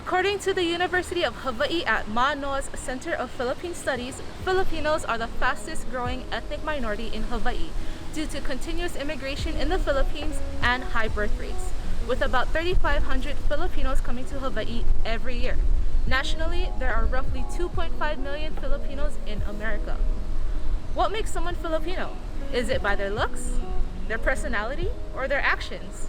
According to the University of Hawaii at Manoa's Center of Philippine Studies, Filipinos are the fastest growing ethnic minority in Hawaii due to continuous immigration in the Philippines and high birth rates, with about 3,500 Filipinos coming to Hawaii every year. Nationally, there are roughly 2.5 million Filipinos in America. What makes someone Filipino? Is it by their looks, their personality, or their actions?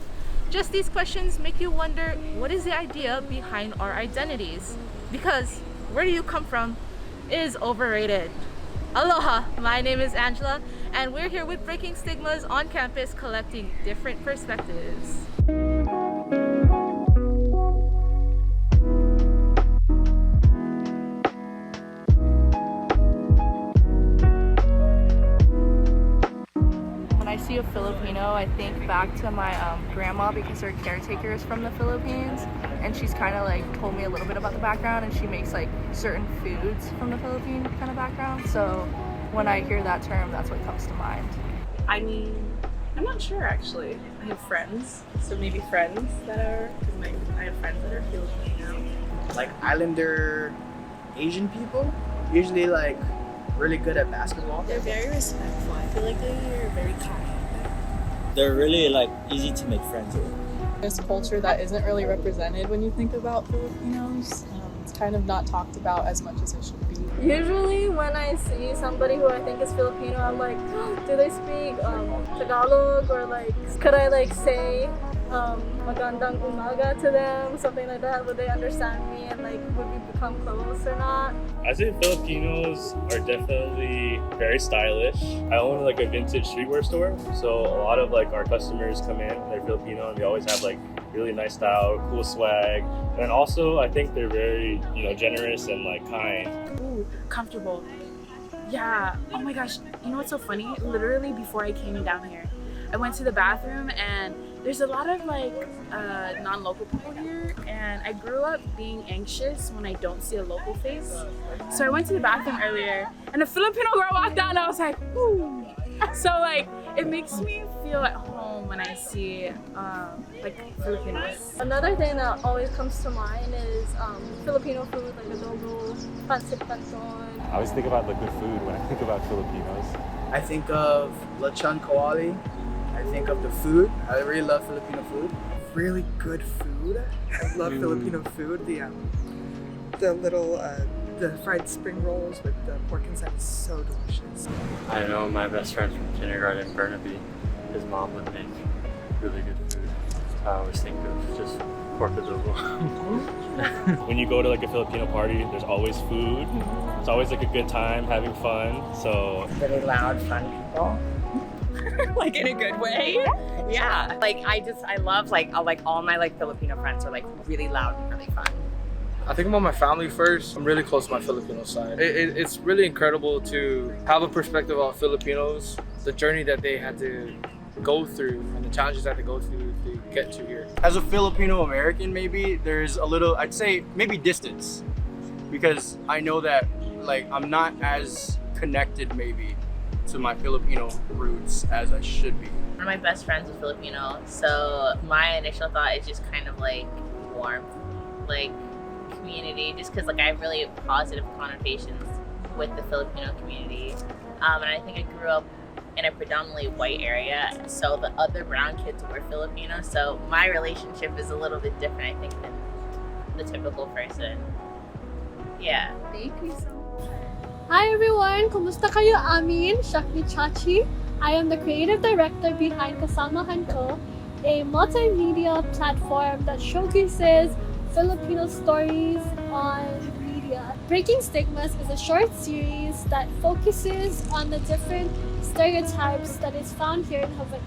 Just these questions make you wonder, what is the idea behind our identities? Because where do you come from is overrated. Aloha, my name is Angela, and we're here with Breaking Stigmas on campus collecting different perspectives. When I see a Filipino, I think back to my grandma because her caretaker is from the Philippines, and she's kind of like told me a little bit about the background, and she makes like certain foods from the Philippine kind of background. So when I hear that term, that's what comes to mind. I mean, I'm not sure actually. I have friends, so maybe friends that are, because I have friends that are Filipino. Like islander Asian people, usually like really good at basketball. They're very respectful. I feel like they're very kind. They're really like easy to make friends with. This culture that isn't really represented when you think about Filipinos. It's kind of not talked about as much as it should be. Usually when I see somebody who I think is Filipino, I'm like, do they speak Tagalog, or like could I like say magandang umaga to them, something like that? Would they understand me, and like would we become close or not? I think Filipinos are definitely very stylish. I own like a vintage streetwear store, so a lot of like our customers come in, they're Filipino, and they always have like really nice style, cool swag. And also I think they're very, generous and like kind. Ooh, comfortable. Yeah. Oh my gosh. You know what's so funny? Literally before I came down here, I went to the bathroom, and there's a lot of like non-local people here, and I grew up being anxious when I don't see a local face. So I went to the bathroom earlier, and a Filipino girl walked out, and I was like, ooh. So like it makes me feel at home when I see like Filipinos. Another thing that always comes to mind is Filipino food, like adobo, pancit canton. I always think about the good food when I think about Filipinos. I think of lechon kawali. I think of the food. I really love Filipino food. Really good food. I love Filipino food. The little the fried spring rolls with the pork inside is so delicious. I know my best friend from kindergarten, Burnaby, his mom would make really good food. I always think of just pork adobo. When you go to like a Filipino party, there's always food. It's always like a good time, having fun. So really loud, fun people. Like in a good way. Yeah. Like I love like all my like Filipino friends are like really loud and really fun. I think about my family first. I'm really close to my Filipino side. It's really incredible to have a perspective on Filipinos, the journey that they had to go through and the challenges that they go through to get to here. As a Filipino American, maybe there's a little, I'd say maybe distance, because I know that like I'm not as connected maybe to my Filipino roots as I should be. One of my best friends is Filipino, so my initial thought is just kind of like warmth, like community, just because like I have really positive connotations with the Filipino community, and I think I grew up in a predominantly white area, so the other brown kids were Filipino, so my relationship is a little bit different, I think, than the typical person. Yeah. Thank you so much. Hi everyone! Kumusta kayo amin? Chachie. I am the creative director behind Kasamahan Ko, a multimedia platform that showcases Filipino stories on media. Breaking Stigmas is a short series that focuses on the different stereotypes that is found here in Hawaii.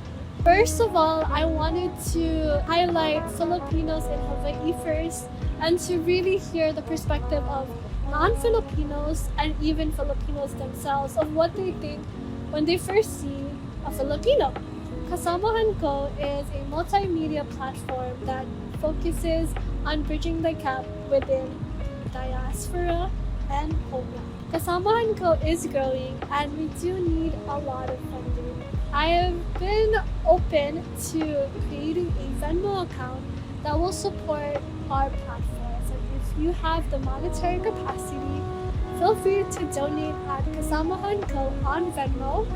First of all, I wanted to highlight Filipinos in Hawaii first, and to really hear the perspective of non-Filipinos and even Filipinos themselves of what they think when they first see a Filipino. Kasamahan Ko is a multimedia platform that focuses on bridging the gap within diaspora and homeland. Kasamahan Ko is growing, and we do need a lot of funding. I have been open to creating a Venmo account that will support our platforms, and we if you have the monetary capacity, feel free to donate at Kasamahan Ko on Venmo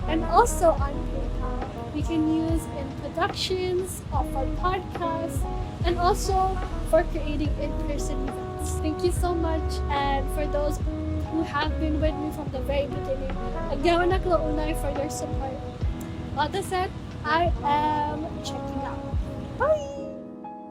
and also on PayPal. We can use in productions, for podcasts, and also for creating in-person events. Thank you so much, and for those who have been with me from the very beginning, again, naklaunay for your support. With that said, I am checking out. Bye!